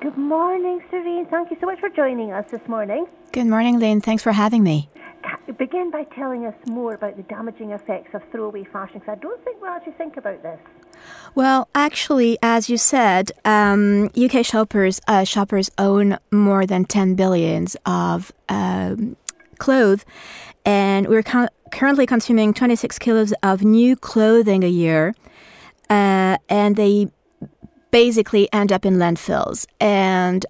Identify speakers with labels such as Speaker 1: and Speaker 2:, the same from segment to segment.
Speaker 1: Good morning, Serene. Thank you so much for joining us this morning.
Speaker 2: Good morning, Lynn. Thanks for having me.
Speaker 1: Begin by telling us more about the damaging effects of throwaway fashion, because I don't think we'll actually think about this.
Speaker 2: Well, actually, as you said, UK shoppers own more than 10 billions of clothes, and we're currently consuming 26 kilos of new clothing a year, and they basically end up in landfills. And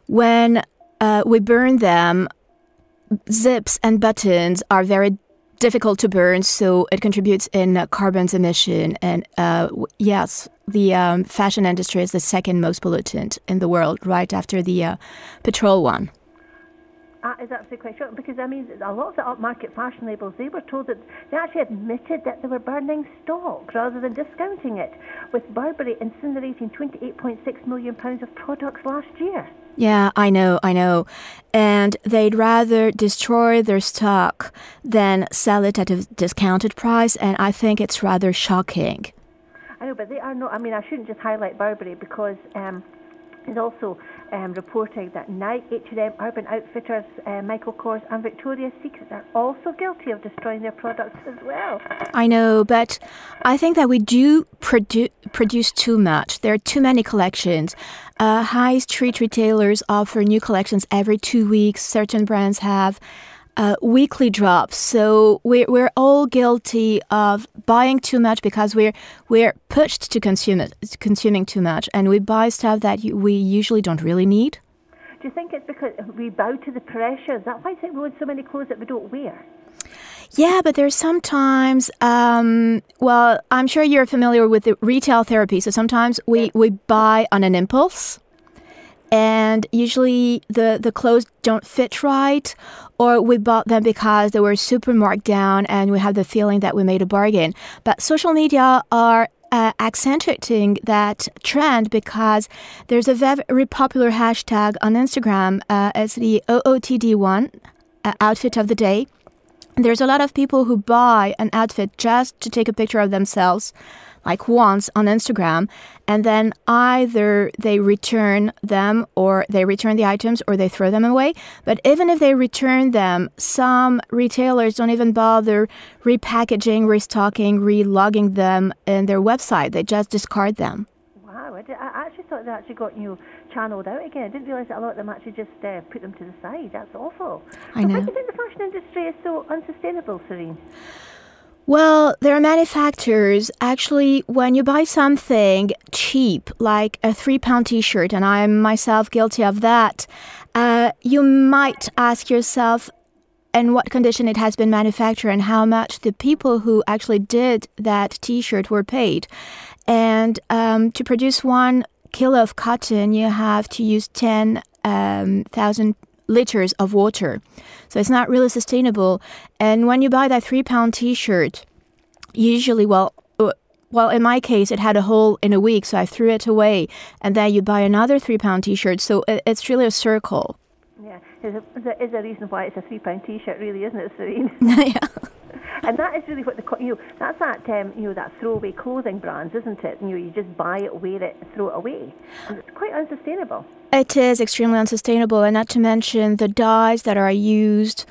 Speaker 2: when we burn them, zips and buttons are very difficult to burn, so it contributes in carbon emission. And yes, the fashion industry is the second most pollutant in the world, right after the petrol one.
Speaker 1: That is absolutely quite shocking, because I mean, a lot of the upmarket fashion labels, they were told that they actually admitted that they were burning stock rather than discounting it, with Burberry incinerating £28.6 million of products last year.
Speaker 2: Yeah, I know. And they'd rather destroy their stock than sell it at a discounted price, and I think it's rather shocking.
Speaker 1: I know, but they are not. I mean, I shouldn't just highlight Burberry, because it's also reporting that Nike, H&M, Urban Outfitters, Michael Kors and Victoria's Secret are also guilty of destroying their products as well.
Speaker 2: I know, but I think that we do produce too much. There are too many collections. High street retailers offer new collections every 2 weeks. Certain brands have weekly drops. So we're all guilty of buying too much because we're pushed to consuming too much, and we buy stuff that we usually don't really need.
Speaker 1: Do you think it's because we bow to the pressure? Is that why we own so many clothes that we don't wear?
Speaker 2: Yeah, but there's sometimes, well, I'm sure you're familiar with the retail therapy. So sometimes we buy on an impulse, and usually the clothes don't fit right, or we bought them because they were super marked down and we have the feeling that we made a bargain. But social media are accentuating that trend, because there's a very popular hashtag on Instagram. It's the OOTD1, outfit of the day. There's a lot of people who buy an outfit just to take a picture of themselves, like once on Instagram, and then either they return them, or they return the items, or they throw them away. But even if they return them, some retailers don't even bother repackaging, restocking, relogging them in their website. They just discard them.
Speaker 1: Wow, I actually thought they actually got channeled out again. I didn't realise that a lot of them actually just put them to the side. That's awful.
Speaker 2: I know.
Speaker 1: Why do you think the fashion industry is so unsustainable, Serene?
Speaker 2: Well, there are manufacturers. Actually, when you buy something cheap, like a £3 T-shirt, and I'm myself guilty of that, you might ask yourself in what condition it has been manufactured and how much the people who actually did that T-shirt were paid. And to produce 1 kilo of cotton, you have to use 10,000 liters of water. So it's not really sustainable. And when you buy that £3 T-shirt, usually, well, in my case, it had a hole in a week, so I threw it away. And then you buy another £3 T-shirt. So it's really a circle.
Speaker 1: Yeah, there is a reason why it's a £3 T-shirt, really, isn't it, Serene?
Speaker 2: Yeah.
Speaker 1: And that is really what that's that that throwaway clothing brands, isn't it? You just buy it, wear it, throw it away, and it's quite unsustainable.
Speaker 2: It is extremely unsustainable, and not to mention the dyes that are used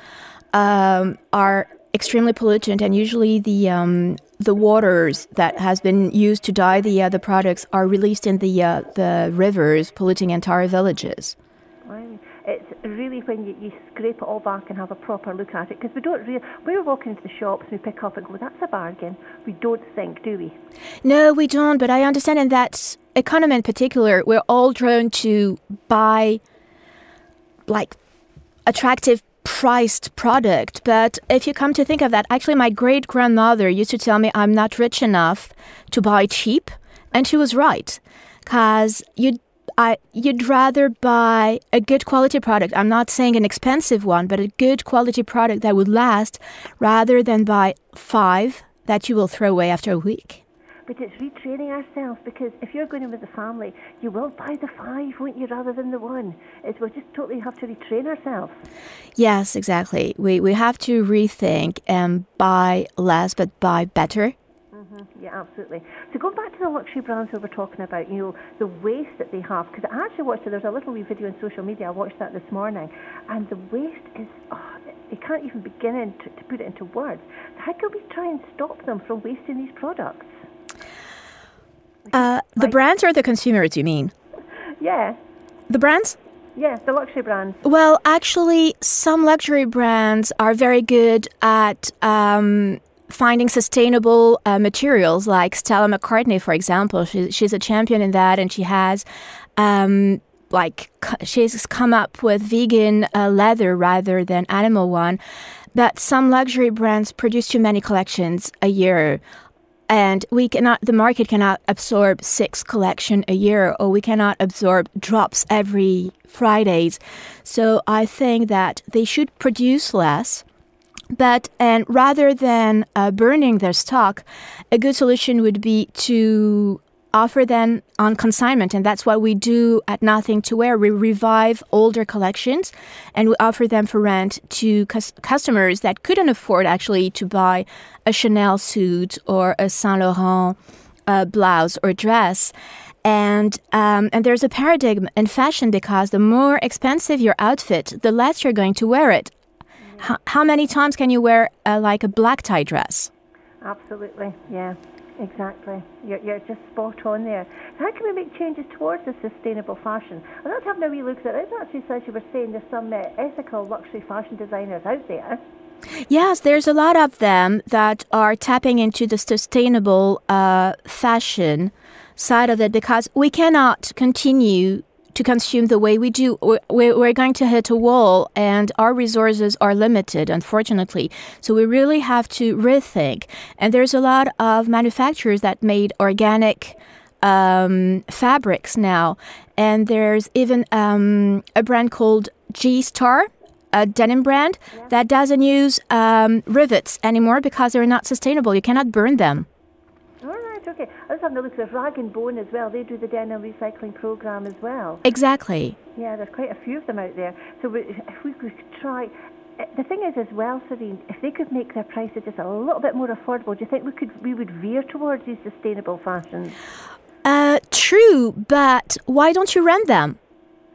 Speaker 2: are extremely pollutant, and usually the waters that has been used to dye the products are released in the rivers, polluting entire villages.
Speaker 1: It's really when you scrape it all back and have a proper look at it, because we don't when we're walking into the shops and we pick up and go, that's a bargain. We don't think, do we?
Speaker 2: No, we don't, but I understand in that economy in particular, we're all drawn to buy like attractive priced product. But if you come to think of that, actually my great-grandmother used to tell me I'm not rich enough to buy cheap, and she was right, because you'd rather buy a good quality product. I'm not saying an expensive one, but a good quality product that would last, rather than buy 5 that you will throw away after a week.
Speaker 1: but it's retraining ourselves, because if you're going in with the family, you will buy the 5, won't you, rather than the 1. We'll just totally have to retrain ourselves.
Speaker 2: Yes, exactly. We have to rethink and buy less but buy better.
Speaker 1: Yeah, absolutely. So going back to the luxury brands we were talking about, the waste that they have, because I actually watched it, there's a little wee video on social media, I watched that this morning, and the waste is, you can't even begin to put it into words. How can we try and stop them from wasting these products?
Speaker 2: The brands or the consumers, you mean?
Speaker 1: Yeah.
Speaker 2: The brands?
Speaker 1: Yeah, the luxury brands.
Speaker 2: Well, actually, some luxury brands are very good at finding sustainable materials, like Stella McCartney, for example. She's a champion in that, and she has she's come up with vegan leather rather than animal one. But some luxury brands produce too many collections a year, and the market cannot absorb 6 collections a year, or we cannot absorb drops every Fridays. So I think that they should produce less. And rather than burning their stock, a good solution would be to offer them on consignment. And that's what we do at Nothing to Wear. We revive older collections and we offer them for rent to customers that couldn't afford actually to buy a Chanel suit or a Saint Laurent blouse or dress. And there's a paradigm in fashion, because the more expensive your outfit, the less you're going to wear it. How many times can you wear a black tie dress? Absolutely, yeah, exactly. You're just spot on there. How can we make changes towards a sustainable fashion? I was having a wee look at it. It actually says, you were saying, there's some ethical luxury fashion designers out there. Yes, there's a lot of them that are tapping into the sustainable fashion side of it, because we cannot continue to consume the way we do. We're going to hit a wall, and our resources are limited, unfortunately. So we really have to rethink. And there's a lot of manufacturers that made organic fabrics now. And there's even a brand called G-Star, a denim brand, that doesn't use rivets anymore because they're not sustainable. You cannot burn them. Okay, I was having a look at Rag & Bone as well. They do the denim recycling program as well. Exactly. Yeah, there's quite a few of them out there. So if we could try, the thing is as well, Serene, if they could make their prices just a little bit more affordable, do you think we would veer towards these sustainable fashions? True, but why don't you rent them?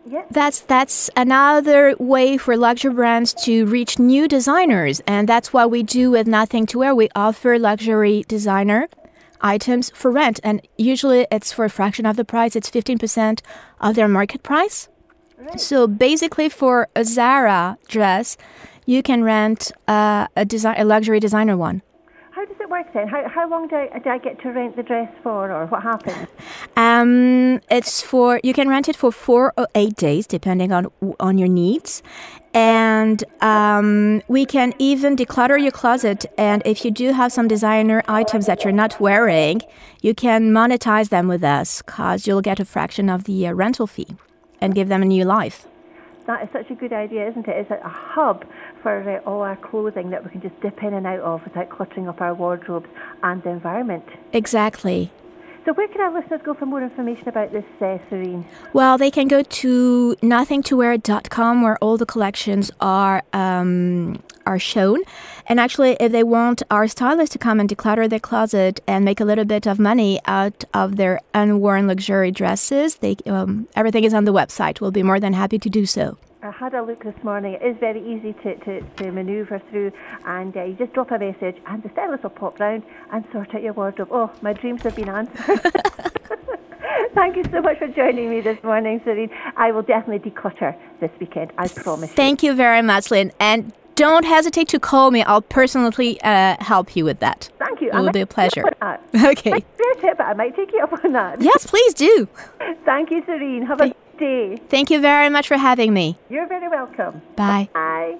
Speaker 2: Yeah. That's another way for luxury brands to reach new designers, and that's what we do with Nothing to Wear. We offer luxury designer items for rent, and usually it's for a fraction of the price. It's 15% of their market price. Right. So basically, for a Zara dress, you can rent a luxury designer one. How does it work then? How long do I get to rent the dress for, or what happens? You can rent it for 4 or 8 days, depending on your needs. And we can even declutter your closet. And if you do have some designer items that you're not wearing, you can monetize them with us, because you'll get a fraction of the rental fee and give them a new life. That is such a good idea, isn't it? It's a hub for all our clothing that we can just dip in and out of without cluttering up our wardrobes and the environment. Exactly. So where can our listeners go for more information about this, Serene? Well, they can go to nothingtowear.com, where all the collections are shown. And actually, if they want our stylists to come and declutter their closet and make a little bit of money out of their unworn luxury dresses, everything is on the website. We'll be more than happy to do so. I had a look this morning. It is very easy to manoeuvre through, and you just drop a message and the stylist will pop round and sort out your wardrobe. Oh, my dreams have been answered. Thank you so much for joining me this morning, Serene. I will definitely declutter this weekend, I promise. Thank you very much, Lynn. And don't hesitate to call me. I'll personally help you with that. Thank you. It will be a pleasure. Okay. But I might take you up on that. Yes, please do. Thank you, Serene. Have a good day. Thank you very much for having me. You're very welcome. Bye. Bye.